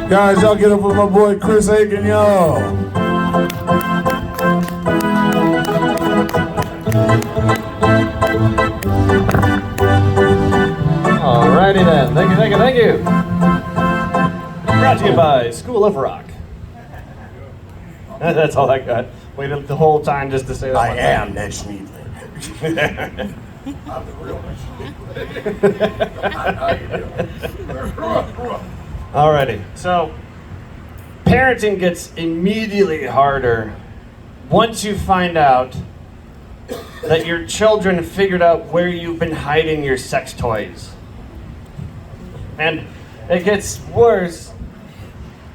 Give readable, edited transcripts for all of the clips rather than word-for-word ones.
Guys, y'all get up with my boy Chris Aiken, y'all. Alrighty then. Thank you, thank you, thank you. Brought to you by School of Rock. That's all I got. Waited the whole time just to say that. I am Ned Schneidler. I'm the real Ned. Alrighty. So, parenting gets immediately harder once you find out that your children figured out where you've been hiding your sex toys. And it gets worse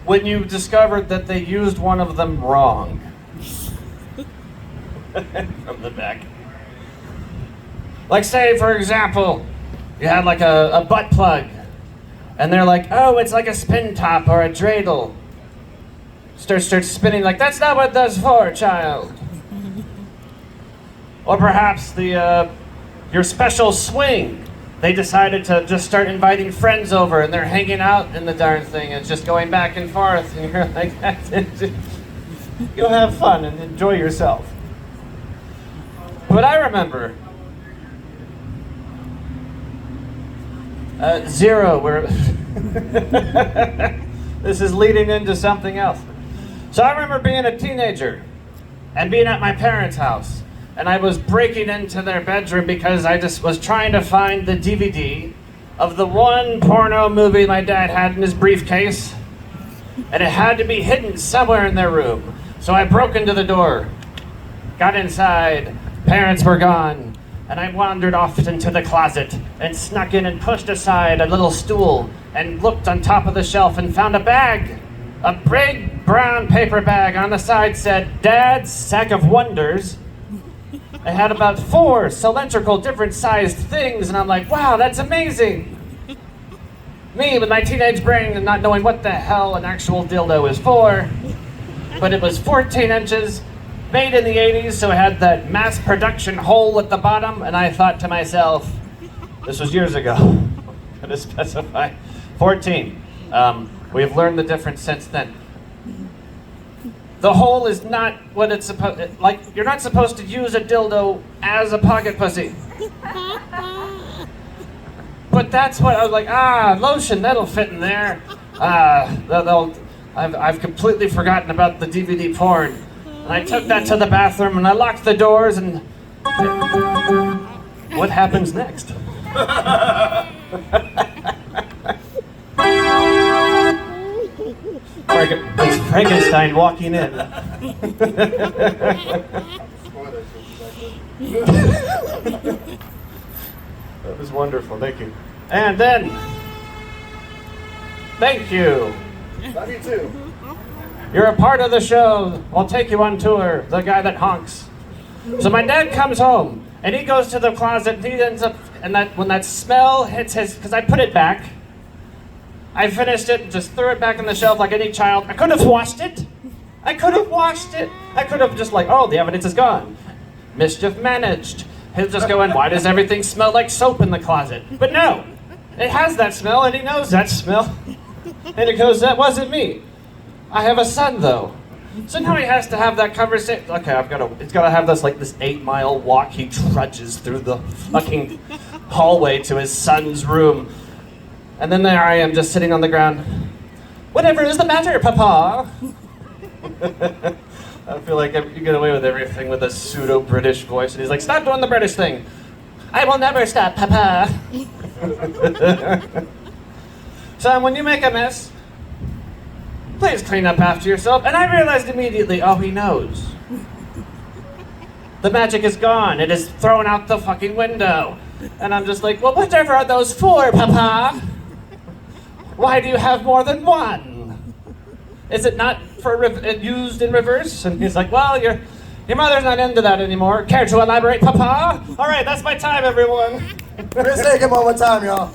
when you discovered that they used one of them wrong. From the back. Like, say, for example, you had like a butt plug, and they're like, oh, it's like a spin top or a dreidel. Starts spinning, like, that's not what that's for, child. Or perhaps your special swing. They decided to just start inviting friends over, and they're hanging out in the darn thing. It's just going back and forth, and you're like, you'll have fun and enjoy yourself. But I remember zero, where this is leading into something else. So I remember being a teenager and being at my parents' house, and I was breaking into their bedroom because I just was trying to find the DVD of the one porno movie my dad had in his briefcase, and it had to be hidden somewhere in their room. So I broke into the door, got inside, parents were gone, and I wandered off into the closet and snuck in and pushed aside a little stool and looked on top of the shelf and found a bag. A big brown paper bag. On the side said, Dad's Sack of Wonders. It had about 4 cylindrical different sized things, and I'm like, wow, that's amazing. Me with my teenage brain and not knowing what the hell an actual dildo is for. But it was 14 inches, made in the 80s, so it had that mass production hole at the bottom, and I thought to myself, this was years ago, gotta specify, 14. We've learned the difference since then. The hole is not what it's supposed, like, you're not supposed to use a dildo as a pocket pussy. But that's what I was like, lotion, that'll fit in there. I've completely forgotten about the DVD porn. And I took that to the bathroom and I locked the doors, and what happens next? It's Frankenstein walking in. That was wonderful, thank you. And then, thank you. Love you too. You're a part of the show. I'll take you on tour. The guy that honks. So my dad comes home and he goes to the closet and he ends up, and when that smell hits his, because I put it back. I finished it and just threw it back on the shelf like any child. I could have washed it. I could have washed it. I could have just like, oh, the evidence is gone. Mischief managed. He'll just go in, why does everything smell like soap in the closet? But no, it has that smell and he knows that smell. And he goes, that wasn't me. I have a son though. So now he has to have that conversation. Okay, it's gotta have this 8-mile walk. He trudges through the fucking hallway to his son's room. And then there I am just sitting on the ground. Whatever is the matter, Papa? I feel like you get away with everything with a pseudo-British voice. And he's like, stop doing the British thing. I will never stop, Papa. Son, when you make a mess, please clean up after yourself. And I realized immediately, oh, he knows. The magic is gone. It is thrown out the fucking window. And I'm just like, well, whatever are those for, Papa? Why do you have more than one? Is it not used in reverse? And he's like, well, your mother's not into that anymore. Care to elaborate, Papa? All right, that's my time, everyone. Chris Aiken one more time, y'all.